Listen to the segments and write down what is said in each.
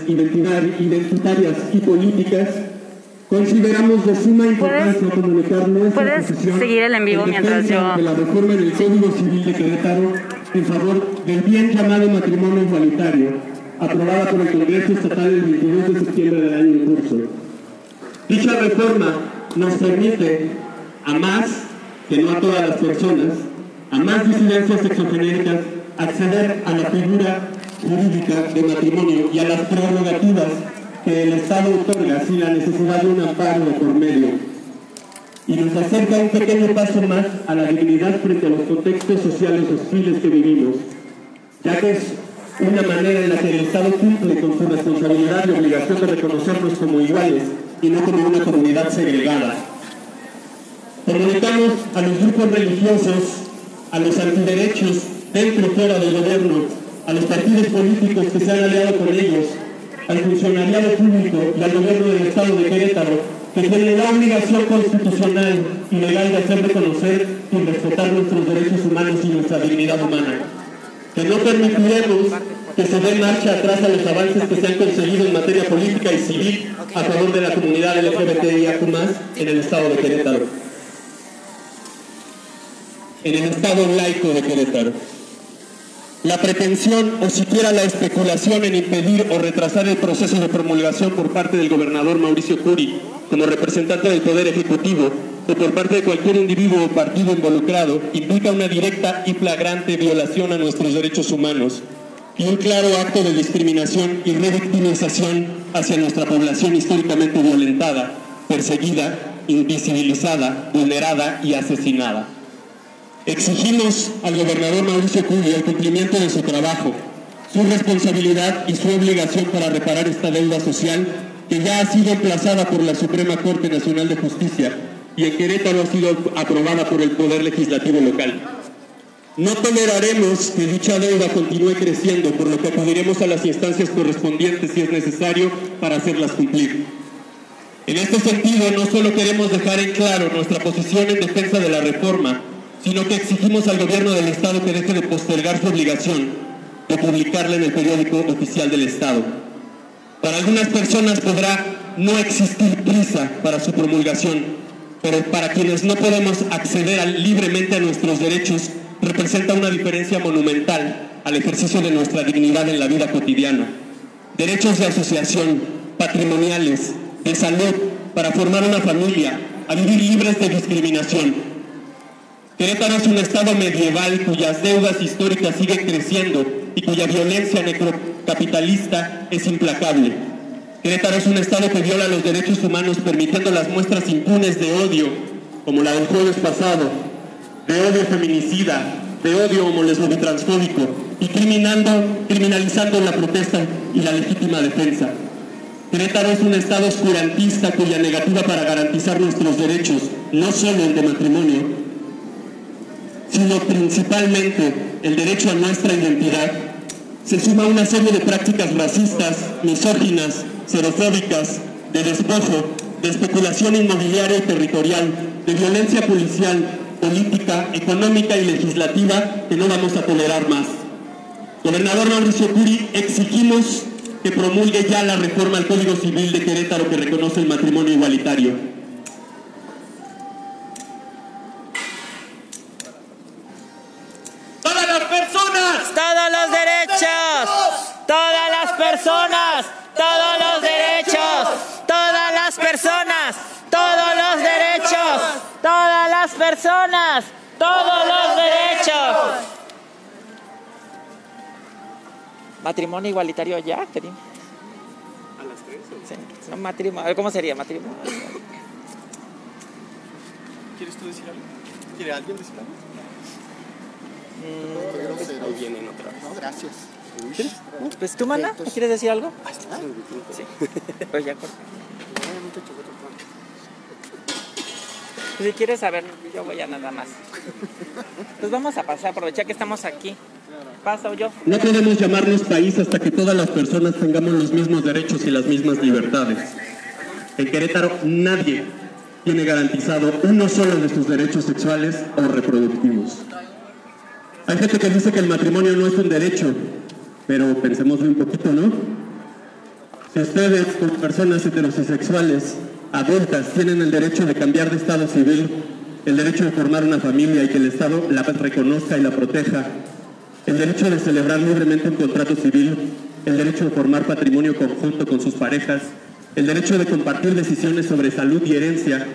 identitarias y políticas, consideramos de suma importancia comunicar nuestra posición seguir el en vivo mientras yo... de la reforma en el Código Civil de Querétaro en favor del bien llamado matrimonio igualitario, aprobada por el Congreso Estatal el 22 de septiembre del año en curso. Dicha reforma nos permite a más, que no a todas las personas, a más disidencias sexogenéricas, acceder a la figura jurídica de matrimonio y a las prerrogativas que el Estado otorga sin la necesidad de un amparo de por medio. Y nos acerca un pequeño paso más a la dignidad frente a los contextos sociales hostiles que vivimos, ya que es una manera en la que el Estado cumple con su responsabilidad y obligación de reconocernos como iguales y no como una comunidad segregada. Comunicamos a los grupos religiosos, a los antiderechos dentro y fuera del gobierno, a los partidos políticos que se han aliado con ellos, al funcionariado público y al gobierno del Estado de Querétaro, que tiene la obligación constitucional y legal de hacer reconocer y respetar nuestros derechos humanos y nuestra dignidad humana. Que no permitiremos que se dé marcha atrás a los avances que se han conseguido en materia política y civil a favor de la comunidad LGBTIQ+ en el Estado de Querétaro. En el Estado laico de Querétaro. La pretensión o siquiera la especulación en impedir o retrasar el proceso de promulgación por parte del gobernador Mauricio Curi como representante del Poder Ejecutivo o por parte de cualquier individuo o partido involucrado implica una directa y flagrante violación a nuestros derechos humanos y un claro acto de discriminación y revictimización hacia nuestra población históricamente violentada, perseguida, invisibilizada, vulnerada y asesinada. Exigimos al gobernador Mauricio Curi el cumplimiento de su trabajo, su responsabilidad y su obligación para reparar esta deuda social que ya ha sido emplazada por la Suprema Corte Nacional de Justicia y en Querétaro ha sido aprobada por el Poder Legislativo local. No toleraremos que dicha deuda continúe creciendo, por lo que acudiremos a las instancias correspondientes si es necesario para hacerlas cumplir. En este sentido, no solo queremos dejar en claro nuestra posición en defensa de la reforma, sino que exigimos al gobierno del Estado que deje de postergar su obligación de publicarla en el periódico oficial del Estado. Para algunas personas podrá no existir prisa para su promulgación, pero para quienes no podemos acceder libremente a nuestros derechos, representa una diferencia monumental al ejercicio de nuestra dignidad en la vida cotidiana. Derechos de asociación, patrimoniales, de salud, para formar una familia, a vivir libres de discriminación. Querétaro es un estado medieval cuyas deudas históricas siguen creciendo y cuya violencia necrocapitalista es implacable. Querétaro es un estado que viola los derechos humanos permitiendo las muestras impunes de odio, como la del jueves pasado, de odio feminicida, de odio homolesbo-transfóbico y criminalizando la protesta y la legítima defensa. Querétaro es un estado oscurantista cuya negativa para garantizar nuestros derechos, no solo el de matrimonio, sino principalmente el derecho a nuestra identidad, se suma una serie de prácticas racistas, misóginas, xenofóbicas, de despojo, de especulación inmobiliaria y territorial, de violencia policial, política, económica y legislativa que no vamos a tolerar más. Gobernador Mauricio Curi, exigimos que promulgue ya la reforma al Código Civil de Querétaro que reconoce el matrimonio igualitario. Todos los derechos, todas las personas, todos los derechos, todas las personas, todos los derechos, todas las personas, todos los derechos. ¿Matrimonio igualitario ya, Karim? ¿A las 3? Sí, no, matrimonio. ¿Cómo sería matrimonio? ¿Quieres tú decir algo? ¿Quiere alguien decir algo? Ahí vienen otra vez. No, gracias. ¿Quieres? Pues tú, mana, ¿quieres decir algo? Sí. Pues ya corta. Si quieres saber, yo voy a nada más. Pues vamos a pasar, aprovechar que estamos aquí. Pasa o yo. No podemos llamarnos país hasta que todas las personas tengamos los mismos derechos y las mismas libertades. En Querétaro nadie tiene garantizado uno solo de sus derechos sexuales o reproductivos. Hay gente que dice que el matrimonio no es un derecho, pero pensémoslo un poquito, ¿no? Si ustedes, como personas heterosexuales, adultas, tienen el derecho de cambiar de estado civil, el derecho de formar una familia y que el Estado la reconozca y la proteja, el derecho de celebrar libremente un contrato civil, el derecho de formar patrimonio conjunto con sus parejas, el derecho de compartir decisiones sobre salud y herencia,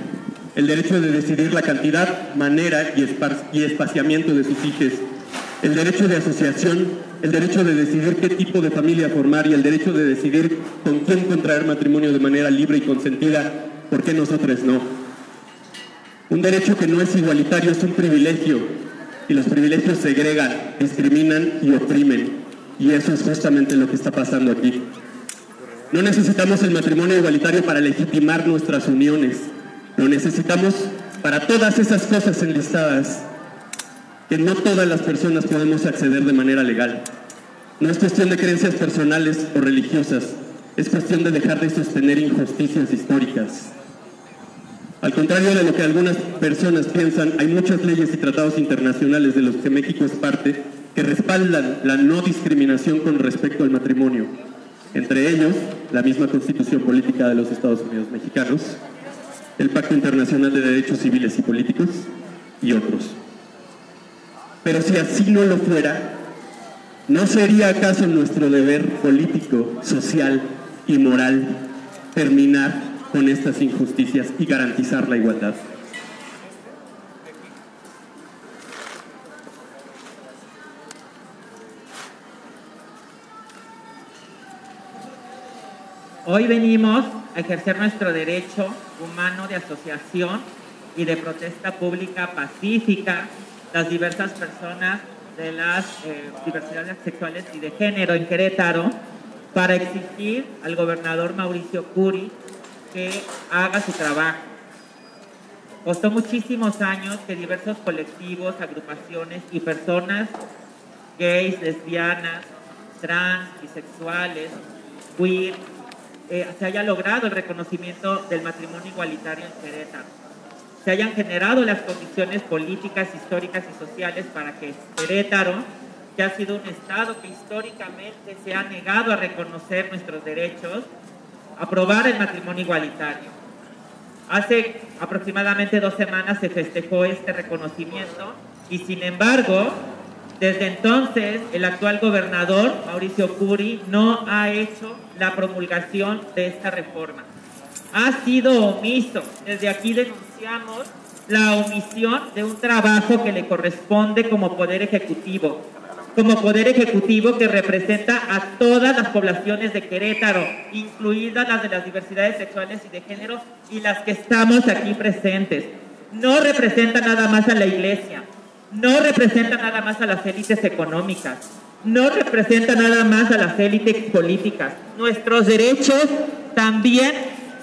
el derecho de decidir la cantidad, manera y espaciamiento de sus hijos, el derecho de asociación, el derecho de decidir qué tipo de familia formar y el derecho de decidir con quién contraer matrimonio de manera libre y consentida, ¿por qué nosotros no? Un derecho que no es igualitario es un privilegio, y los privilegios segregan, discriminan y oprimen, y eso es justamente lo que está pasando aquí. No necesitamos el matrimonio igualitario para legitimar nuestras uniones, lo necesitamos para todas esas cosas enlistadas, que no todas las personas podemos acceder de manera legal. No es cuestión de creencias personales o religiosas, es cuestión de dejar de sostener injusticias históricas. Al contrario de lo que algunas personas piensan, hay muchas leyes y tratados internacionales de los que México es parte que respaldan la no discriminación con respecto al matrimonio. Entre ellos, la misma Constitución Política de los Estados Unidos Mexicanos, el Pacto Internacional de Derechos Civiles y Políticos y otros. Pero si así no lo fuera, ¿no sería acaso nuestro deber político, social y moral terminar con estas injusticias y garantizar la igualdad? Hoy venimos a ejercer nuestro derecho humano de asociación y de protesta pública pacífica, las diversas personas de las diversidades sexuales y de género en Querétaro, para exigir al gobernador Mauricio Curi que haga su trabajo. Costó muchísimos años que diversos colectivos, agrupaciones y personas gays, lesbianas, trans, bisexuales, queer, se haya logrado el reconocimiento del matrimonio igualitario en Querétaro. Se hayan generado las condiciones políticas, históricas y sociales para que Querétaro, que ha sido un estado que históricamente se ha negado a reconocer nuestros derechos, aprobar el matrimonio igualitario. Hace aproximadamente 2 semanas se festejó este reconocimiento y, sin embargo, desde entonces el actual gobernador Mauricio Curi no ha hecho la promulgación de esta reforma. Ha sido omiso. Desde aquí denunciamos la omisión de un trabajo que le corresponde como Poder Ejecutivo que representa a todas las poblaciones de Querétaro, incluidas las de las diversidades sexuales y de género y las que estamos aquí presentes. No representa nada más a la iglesia, no representa nada más a las élites económicas, no representa nada más a las élites políticas. Nuestros derechos también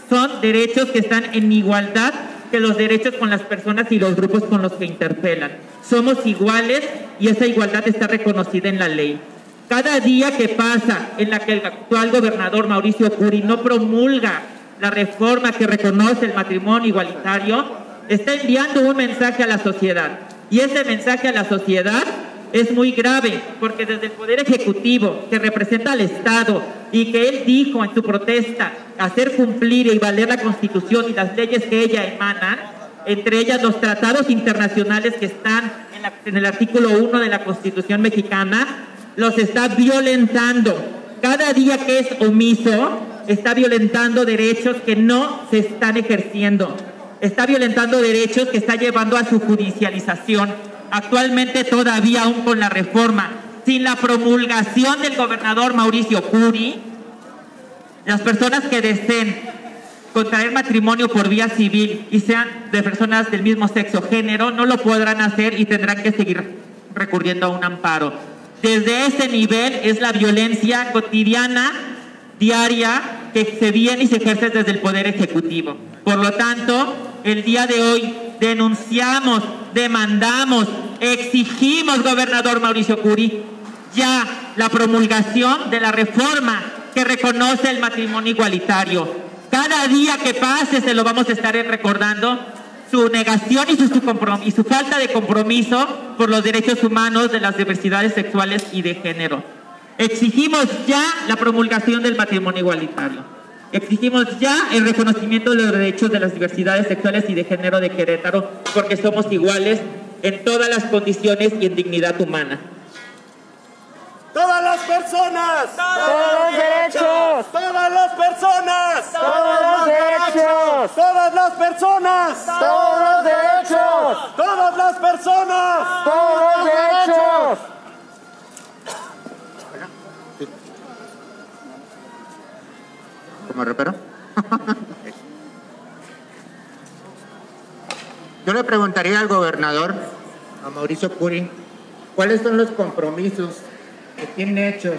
son derechos que están en igualdad que los derechos con las personas y los grupos con los que interpelan. Somos iguales y esa igualdad está reconocida en la ley. Cada día que pasa en la que el actual gobernador Mauricio Curi no promulga la reforma que reconoce el matrimonio igualitario, está enviando un mensaje a la sociedad. Y ese mensaje a la sociedad es muy grave, porque desde el Poder Ejecutivo, que representa al Estado y que él dijo en su protesta hacer cumplir y valer la Constitución y las leyes que ella emana, entre ellas los tratados internacionales que están en el artículo 1 de la Constitución mexicana, los está violentando. Cada día que es omiso, está violentando derechos que no se están ejerciendo. Está violentando derechos que está llevando a su judicialización. Actualmente todavía aún con la reforma, sin la promulgación del gobernador Mauricio Curi, las personas que deseen contraer matrimonio por vía civil y sean de personas del mismo sexo o género, no lo podrán hacer y tendrán que seguir recurriendo a un amparo. Desde ese nivel es la violencia cotidiana, diaria, que se viene y se ejerce desde el Poder Ejecutivo. Por lo tanto, el día de hoy denunciamos, demandamos, exigimos, gobernador Mauricio Curi, ya la promulgación de la reforma que reconoce el matrimonio igualitario. Cada día que pase se lo vamos a estar recordando, su negación y su falta de compromiso por los derechos humanos de las diversidades sexuales y de género. Exigimos ya la promulgación del matrimonio igualitario. Exigimos ya el reconocimiento de los derechos de las diversidades sexuales y de género de Querétaro, porque somos iguales en todas las condiciones y en dignidad humana. ¡Todas las personas! ¡Todos los derechos! ¡Todas las personas! ¡Todos los derechos! ¡Todas las personas! ¡Todos los derechos! ¡Todas las personas! ¡Todos los derechos! ¿Cómo reparo? Yo le preguntaría al gobernador, a Mauricio Curi, ¿cuáles son los compromisos que tienen hechos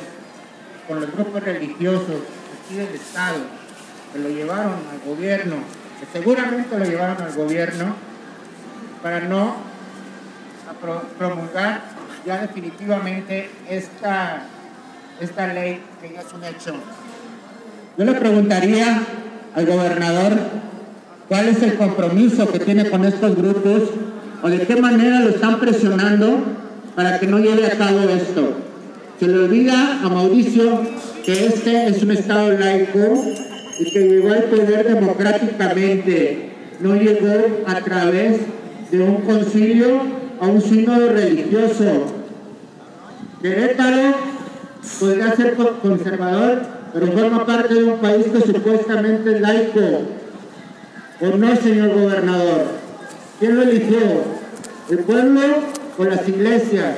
con los grupos religiosos aquí del Estado, que lo llevaron al gobierno, que seguramente lo llevaron al gobierno, para no promulgar ya definitivamente esta ley que ya es un hecho? Yo le preguntaría al gobernador cuál es el compromiso que tiene con estos grupos o de qué manera lo están presionando para que no lleve a cabo esto. Se le olvida a Mauricio que este es un Estado laico y que llegó al poder democráticamente, no llegó a través de un concilio o un sínodo religioso. Querétaro podría ser conservador, pero forma parte de un país que supuestamente es laico. ¿O no, señor gobernador? ¿Quién lo eligió? ¿El pueblo o las iglesias?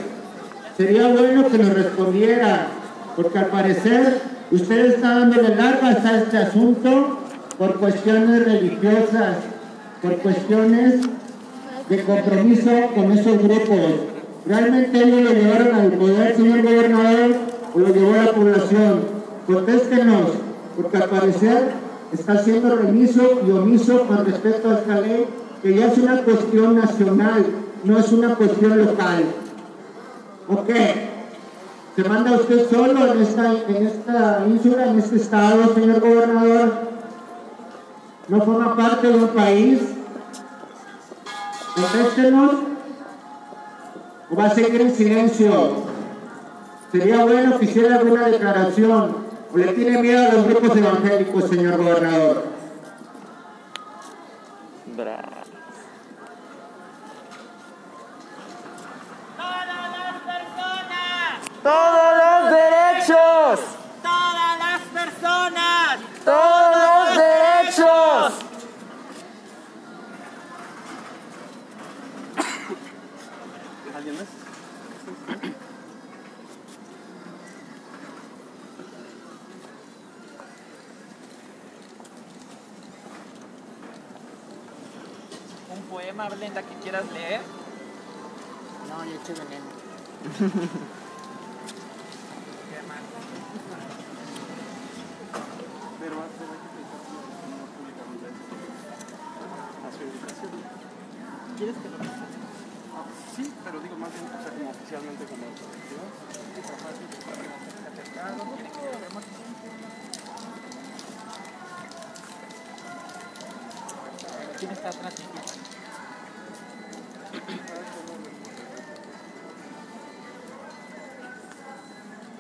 Sería bueno que nos respondiera, porque al parecer usted está dándole largas a este asunto por cuestiones religiosas, por cuestiones de compromiso con esos grupos. ¿Realmente ellos lo llevaron al poder, señor gobernador, o lo llevó a la población? Contéstenos, porque al parecer está siendo remiso y omiso con respecto a esta ley, que ya es una cuestión nacional, no es una cuestión local. ¿O qué? ¿Se manda usted solo en esta ínsula, en este estado, señor gobernador? ¿No forma parte de un país? Contéstenos, ¿o va a seguir en silencio? Sería bueno que hiciera alguna declaración. ¿O le tiene miedo a los grupos evangélicos, señor gobernador? ¡Todos los derechos! ¡Todas las personas! ¡Todos los derechos! ¿Alguien más? ¿Un poema, Brenda, que quieras leer? No, yo estoy veneno. ¿Qué más? Pero va a ser aquí no públicamente a su educación. ¿Quieres que lo lea? Sí, pero digo más bien, o sea, como oficialmente como autoridad. ¿Quién está transmitiendo?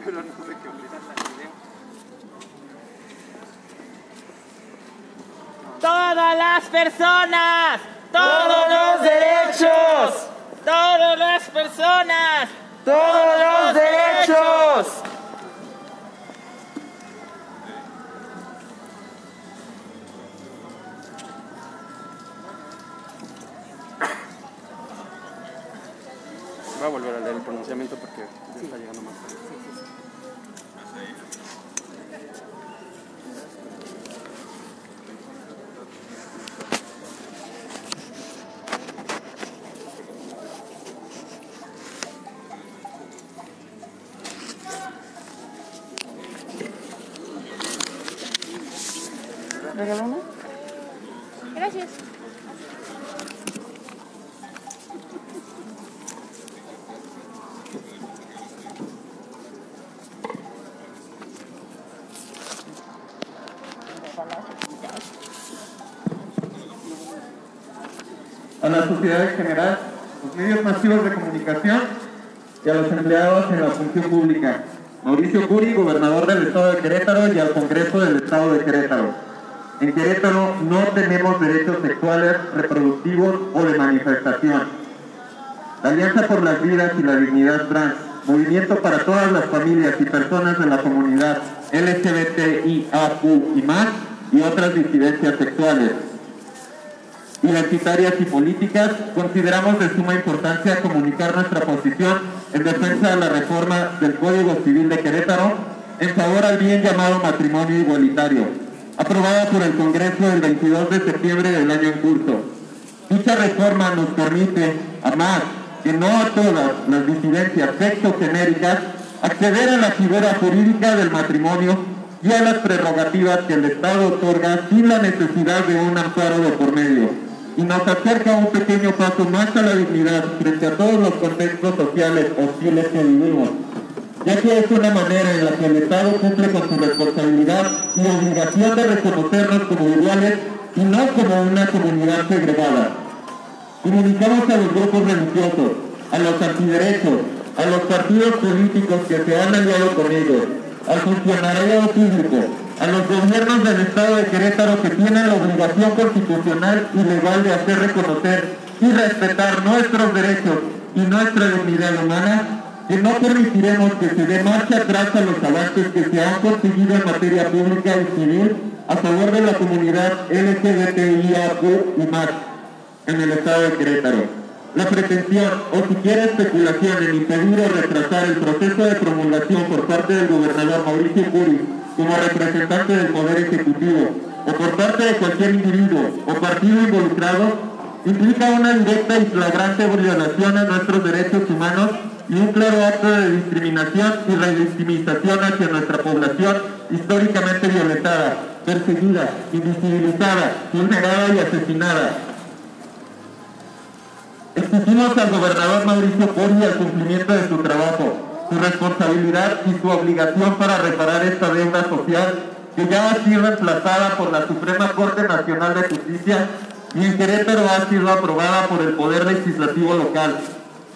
Pero no sé qué olvidar la idea. ¡Todas las personas! ¡Todos los derechos! ¡Todas las personas! ¡Todos los derechos! Voy a volver a leer el pronunciamiento porque ya está llegando más tarde. Gracias. A la sociedad en general, los medios masivos de comunicación y a los empleados en la función pública. Mauricio Curi, gobernador del Estado de Querétaro, y al Congreso del Estado de Querétaro. En Querétaro no tenemos derechos sexuales, reproductivos o de manifestación. La Alianza por las Vidas y la Dignidad Trans, movimiento para todas las familias y personas de la comunidad LGBTIAQ y más, y otras disidencias sexuales, identitarias y políticas, consideramos de suma importancia comunicar nuestra posición en defensa de la reforma del Código Civil de Querétaro en favor al bien llamado matrimonio igualitario, aprobada por el Congreso el 22 de septiembre del año en curso. Dicha reforma nos permite, a más que no a todas las disidencias sexogenéricas, acceder a la figura jurídica del matrimonio y a las prerrogativas que el Estado otorga sin la necesidad de un amparo de por medio, y nos acerca un pequeño paso más a la dignidad frente a todos los contextos sociales hostiles que vivimos, ya que es una manera en la que el Estado cumple con su responsabilidad y obligación de reconocernos como iguales y no como una comunidad segregada. Comunicamos a los grupos religiosos, a los antiderechos, a los partidos políticos que se han aliado con ellos, al funcionariado público, a los gobiernos del Estado de Querétaro que tienen la obligación constitucional y legal de hacer reconocer y respetar nuestros derechos y nuestra dignidad humana, que no permitiremos que se dé marcha atrás a los avances que se han conseguido en materia pública y civil a favor de la comunidad LGBTIAQ y más en el Estado de Querétaro. La pretensión o siquiera especulación en impedir o retrasar el proceso de promulgación por parte del gobernador Mauricio Curi como representante del Poder Ejecutivo o por parte de cualquier individuo o partido involucrado implica una directa y flagrante violación a nuestros derechos humanos y un claro acto de discriminación y revictimización hacia nuestra población históricamente violentada, perseguida, invisibilizada, vulnerada y asesinada. Exigimos al gobernador Mauricio Curi el cumplimiento de su trabajo, su responsabilidad y su obligación para reparar esta deuda social que ya ha sido emplazada por la Suprema Corte Nacional de Justicia y en Querétaro ha sido aprobada por el Poder Legislativo local.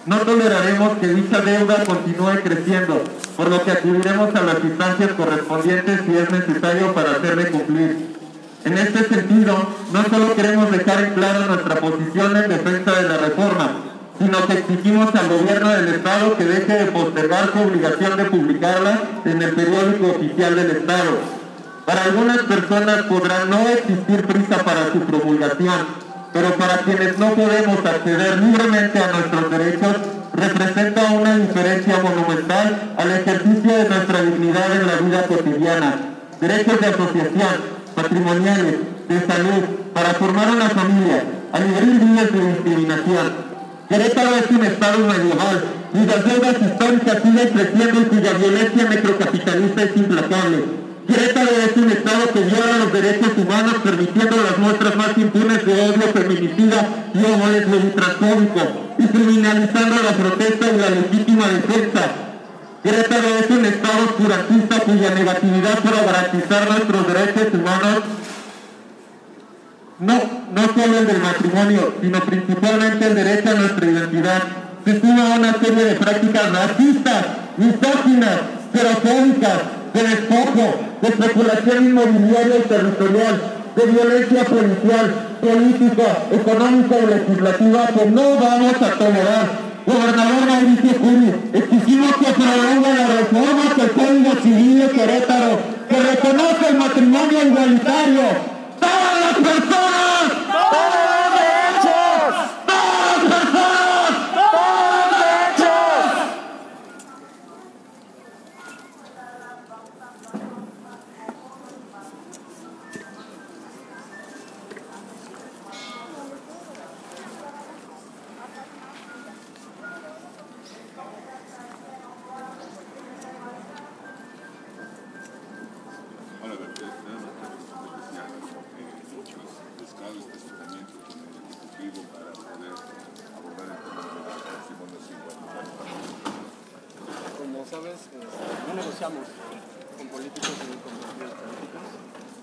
No toleraremos que dicha deuda continúe creciendo, por lo que acudiremos a las instancias correspondientes si es necesario para hacerle cumplir. En este sentido, no solo queremos dejar en claro nuestra posición en defensa de la reforma, sino que exigimos al gobierno del Estado que deje de postergar su obligación de publicarla en el periódico oficial del Estado. Para algunas personas podrá no existir prisa para su promulgación, pero para quienes no podemos acceder libremente a nuestros derechos, representa una diferencia monumental al ejercicio de nuestra dignidad en la vida cotidiana. Derechos de asociación, patrimoniales, de salud, para formar una familia, a nivel vías de discriminación. Querétaro es un estado medieval, cuyas deudas históricas siguen creciendo y cuya violencia necrocapitalista es implacable. Querétaro es un estado que viola los derechos humanos, permitiendo las muestras más impunes de odio feminicida y homolesbo-transfóbico, y criminalizando la protesta y la legítima defensa. Querétaro es un estado oscurantista cuya negatividad para garantizar nuestros derechos humanos, no solo el del matrimonio, sino principalmente el derecho a nuestra identidad, se suma a una serie de prácticas racistas, misóginas, xerofóbicas, de despojo, de especulación inmobiliaria y territorial, de violencia policial, política, económica y legislativa que no vamos a tolerar. Gobernador Mauricio Curi, exigimos que promueva la reforma del Código Civil de Querétaro, que reconoce el matrimonio igualitario. ¡Todas las personas! ¡Todos los derechos! ¡Todas las personas! ¡Todos los derechos! Como sabes, no negociamos con políticos ni con partidos políticos.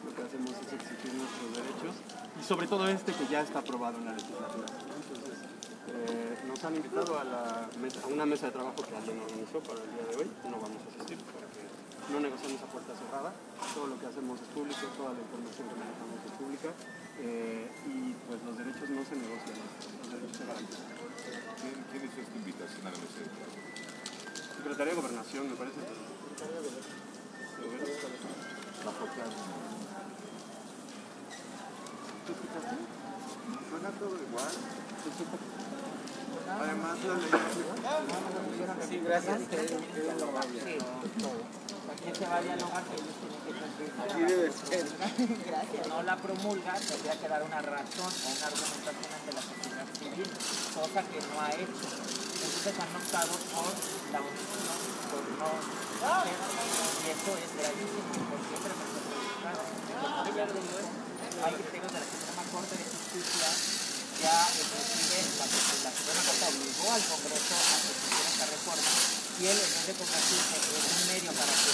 Lo que hacemos es exigir nuestros derechos y sobre todo que ya está aprobado en la legislatura. Entonces, nosotros han invitado a una mesa de trabajo que alguien organizó para el día de hoy. No vamos a asistir porque no negociamos a puerta cerrada. Todo lo que hacemos es público, toda la información que manejamos es pública. Y pues los derechos no se negocian, los derechos se garantizan. ¿Quién hizo esta invitación a la mesa de trabajo? Secretaría de Gobernación, me parece. La foto. ¿Tú escuchaste? Suena todo igual. Además, la ley. Sí, gracias. También se va a dialogar que ellos tienen que cumplir. Así debe ser. Gracias. No la promulga, tendría que dar una razón o una argumentación ante la sociedad civil, cosa que no ha hecho. Entonces han optado por la omisión, por no hacer, y eso es gravísimo, porque siempre me fue preguntado. Hay criterios de la Suprema Corte de Justicia, ya inclusive la Suprema Corte obligó al Congreso a que se hiciera esta reforma, y él, en vez de convertirse en un medio para que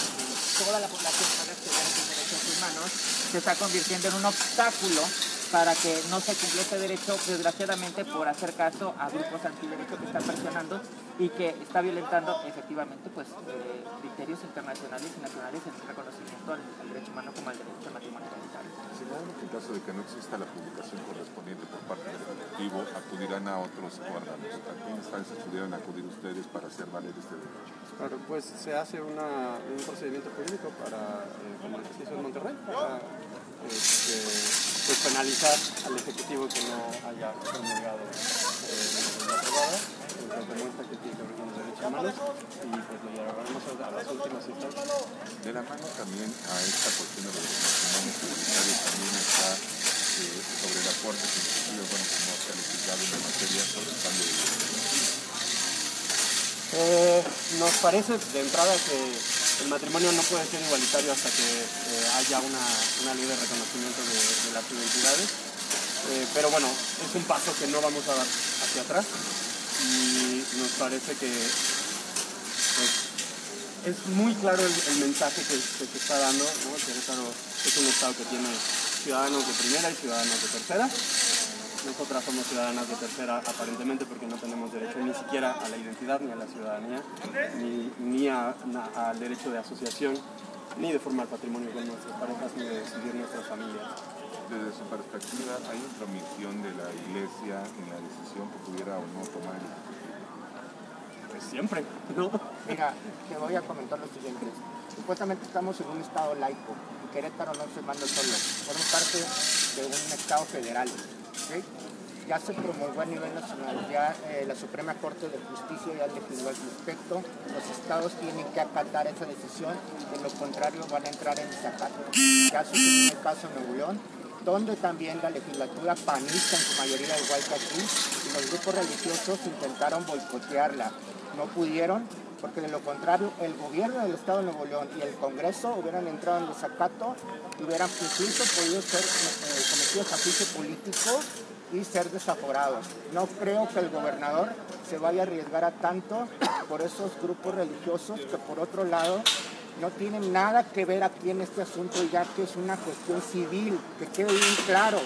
toda la población pueda acceder a sus derechos humanos, se está convirtiendo en un obstáculo para que no se cumpla este derecho, desgraciadamente por hacer caso a grupos antiderechos que están presionando y que está violentando efectivamente pues criterios internacionales y nacionales en el reconocimiento al derecho humano como al derecho al matrimonio igualitario. En caso de que no exista la publicación correspondiente por parte del Ejecutivo, acudirán a otros órganos. ¿A qué instancias pudieran acudir ustedes para hacer valer este derecho? Claro, pues se hace un procedimiento jurídico para, como el que se hizo en Monterrey, para pues penalizar al Ejecutivo que no haya promulgado la aprobada, entonces demuestra que tiene que ver con los derechos humanos y pues lo llevaremos a las últimas instancias. De la mano también a esta cuestión de los matrimonios igualitarios también está sobre el aporte que inclusive, bueno, como se ha legislado en la materia sobre el cambio de nos parece de entrada que el matrimonio no puede ser igualitario hasta que haya una ley de reconocimiento de las identidades, pero bueno, es un paso que no vamos a dar hacia atrás y nos parece que pues, es muy claro el mensaje que se está dando, ¿no? Querétaro es un estado que tiene ciudadanos de primera y ciudadanos de tercera. Nosotras somos ciudadanas de tercera aparentemente porque no tenemos derecho ni siquiera a la identidad, ni a la ciudadanía, ni al derecho de asociación, ni de formar patrimonio con nuestras parejas, ni de decidir nuestras familias. Desde su perspectiva, ¿hay intromisión de la Iglesia en la decisión que pudiera o no tomar el Ejecutivo? Pues siempre, ¿no? Mira, te voy a comentar lo siguiente. Supuestamente estamos en un estado laico y Querétaro no se manda solo, forma parte de un estado federal. ¿Sí? Ya se promulgó a nivel nacional, ya la Suprema Corte de Justicia ya legisló al respecto, los estados tienen que acatar esa decisión, de lo contrario van a entrar en desacato. Ya sucedió en el caso de Nuevo León, donde también la legislatura panista en su mayoría, igual que aquí, y los grupos religiosos intentaron boicotearla, no pudieron, porque de lo contrario el gobierno del estado de Nuevo León y el Congreso hubieran entrado en desacato y hubieran incluso podido ser cometidos a juicio político y ser desaforados. No creo que el gobernador se vaya a arriesgar a tanto por esos grupos religiosos que por otro lado no tienen nada que ver aquí en este asunto, ya que es una cuestión civil, que quede bien claro,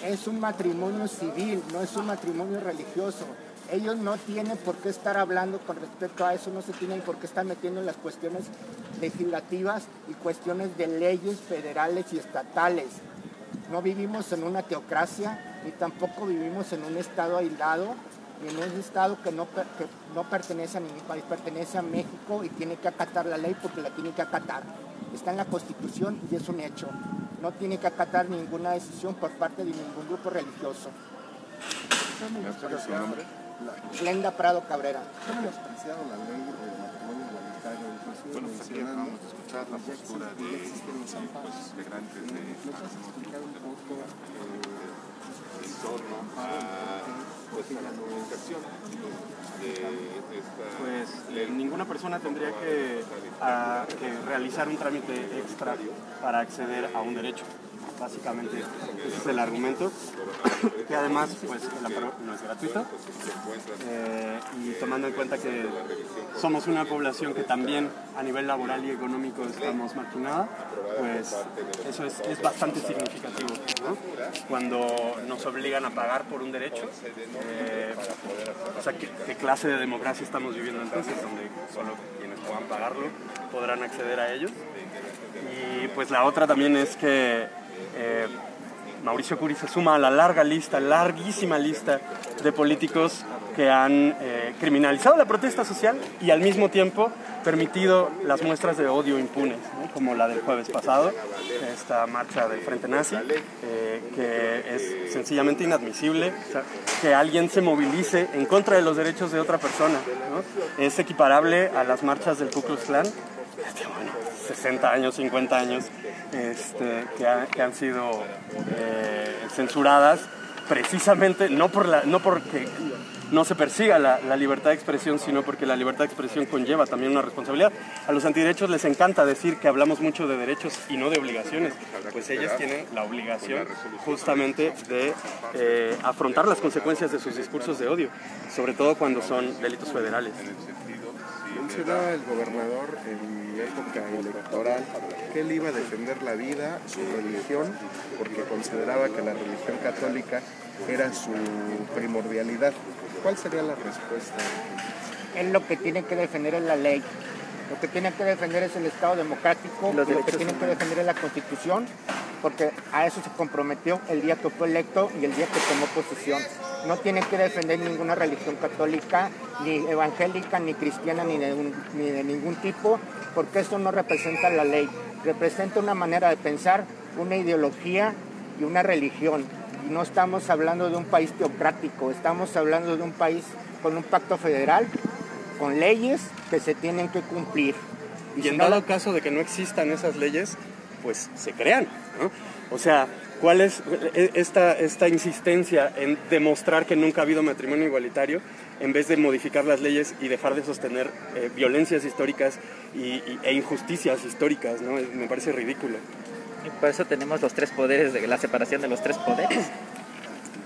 es un matrimonio civil, no es un matrimonio religioso. Ellos no tienen por qué estar hablando con respecto a eso, no se tienen por qué estar metiendo en las cuestiones legislativas y cuestiones de leyes federales y estatales. No vivimos en una teocracia, ni tampoco vivimos en un estado aislado, ni en un estado que no pertenece a ningún país, pertenece a México y tiene que acatar la ley porque la tiene que acatar. Está en la Constitución y es un hecho. No tiene que acatar ninguna decisión por parte de ningún grupo religioso. ¿Me su nombre? Glenda Prado Cabrera. ¿Cómo has apreciado la ley del matrimonio igualitario? Bueno, pues aquí acabamos de escuchar la postura de los integrantes de en torno a la comunicación de esta... Pues ninguna persona tendría que realizar un trámite extra para acceder a un derecho. básicamente ese es el argumento, que además pues el amparo no es gratuito, y tomando en cuenta que somos una población que también a nivel laboral y económico estamos marginada, pues eso es bastante significativo, ¿no? Cuando nos obligan a pagar por un derecho, o sea, ¿qué clase de democracia estamos viviendo entonces? Donde solo quienes puedan pagarlo podrán acceder a ellos. Y pues la otra también es que Mauricio Curi se suma a la larguísima lista de políticos que han criminalizado la protesta social y al mismo tiempo permitido las muestras de odio impunes, ¿no? Como la del jueves pasado, esta marcha del Frente Nazi, que es sencillamente inadmisible, o sea, que alguien se movilice en contra de los derechos de otra persona, ¿no? Es equiparable a las marchas del Ku Klux Klan, bueno, 60 años, 50 años, que han sido censuradas precisamente no porque no se persiga la libertad de expresión, sino porque la libertad de expresión conlleva también una responsabilidad. A los antiderechos les encanta decir que hablamos mucho de derechos y no de obligaciones, pues ellos tienen la obligación justamente de afrontar las consecuencias de sus discursos de odio, sobre todo cuando son delitos federales. Mencionaba el gobernador en época electoral que él iba a defender la vida, su religión, porque consideraba que la religión católica era su primordialidad. ¿Cuál sería la respuesta? Él lo que tiene que defender es la ley. Lo que tiene que defender es el Estado democrático, lo que tiene que defender es la Constitución, porque a eso se comprometió el día que fue electo y el día que tomó posesión. No tiene que defender ninguna religión católica, ni evangélica, ni cristiana, ni de ningún tipo, porque eso no representa la ley. Representa una manera de pensar, una ideología y una religión. Y no estamos hablando de un país teocrático, estamos hablando de un país con un pacto federal, con leyes que se tienen que cumplir. Y en dado caso de que no existan esas leyes, pues se crean, ¿no? O sea, ¿cuál es esta insistencia en demostrar que nunca ha habido matrimonio igualitario en vez de modificar las leyes y dejar de sostener violencias históricas e injusticias históricas, ¿no? Me parece ridículo. Y por eso tenemos los tres poderes, de la separación de los tres poderes.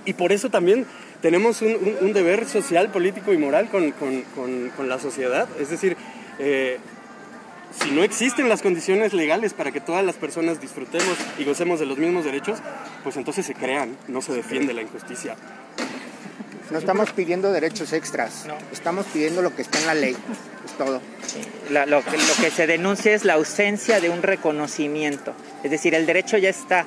Y por eso también tenemos un deber social, político y moral con la sociedad. Es decir, si no existen las condiciones legales para que todas las personas disfrutemos y gocemos de los mismos derechos, pues entonces se crean, no se defiende la injusticia. No estamos pidiendo derechos extras, no. Estamos pidiendo lo que está en la ley, es todo. Lo que se denuncia es la ausencia de un reconocimiento, es decir, el derecho ya está,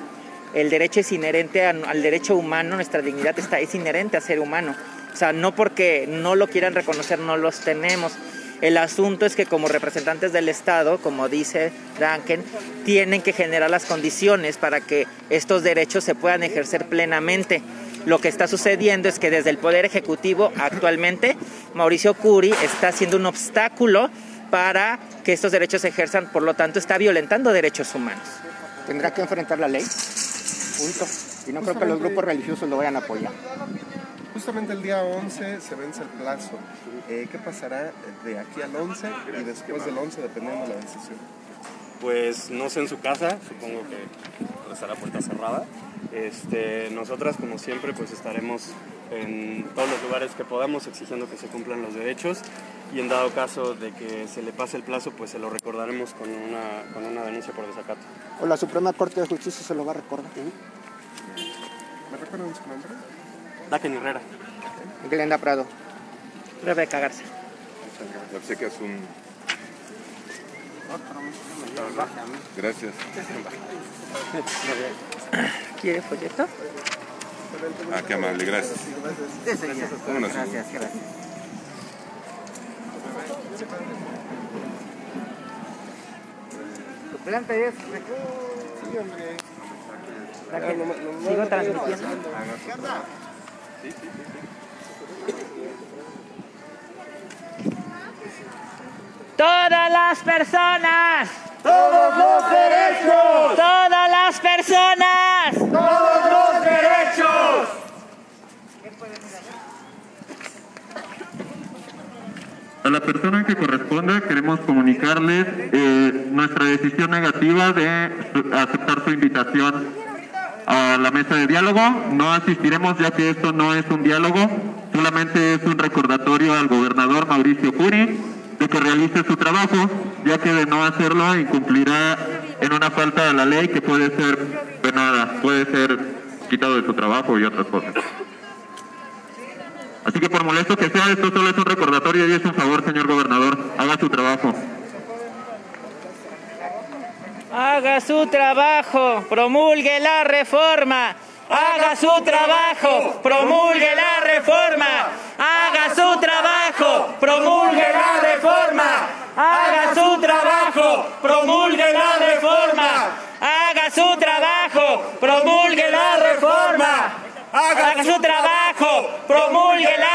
el derecho es inherente al derecho humano, nuestra dignidad es inherente a ser humano, o sea, no porque no lo quieran reconocer no los tenemos. El asunto es que como representantes del Estado, como dice Duncan, tienen que generar las condiciones para que estos derechos se puedan ejercer plenamente. Lo que está sucediendo es que desde el Poder Ejecutivo actualmente Mauricio Curi está siendo un obstáculo para que estos derechos se ejerzan, por lo tanto está violentando derechos humanos. Tendrá que enfrentar la ley, punto. Y no creo que los grupos religiosos lo vayan a apoyar. Justamente el día 11 se vence el plazo. ¿Qué pasará de aquí al 11 y después del 11 dependiendo de la decisión? Pues no sé en su casa, supongo que estará puerta cerrada. Nosotras, como siempre, pues estaremos en todos los lugares que podamos exigiendo que se cumplan los derechos y en dado caso de que se le pase el plazo, pues se lo recordaremos con una denuncia por desacato. O la Suprema Corte de Justicia se lo va a recordar. ¿Me recuerdan su nombre? Duncan Herrera. Glenda Prado. Rebeca Garza. Me obsequias un... Gracias. ¿Quiere folleto? Ah, qué amable, gracias. Vámonos. Gracias. Tu planta es... Sí, hombre. Sigo transmitiendo. Todas las personas. ¡Todos los derechos! Todas las personas. ¡Todos los derechos! A la persona que corresponda queremos comunicarles nuestra decisión negativa de aceptar su invitación a la mesa de diálogo. No asistiremos ya que esto no es un diálogo, solamente es un recordatorio al gobernador Mauricio Curi de que realice su trabajo, ya que de no hacerlo incumplirá en una falta a la ley que puede ser penada, puede ser quitado de su trabajo y otras cosas. Así que por molesto que sea, esto solo es un recordatorio y es un favor, señor gobernador, haga su trabajo. Haga su trabajo, promulgue la reforma. Haga su trabajo, promulgue la reforma. Haga su trabajo, promulgue la reforma. Haga su trabajo, promulgue la reforma. Haga su trabajo, promulgue la reforma. Haga su trabajo, promulgue la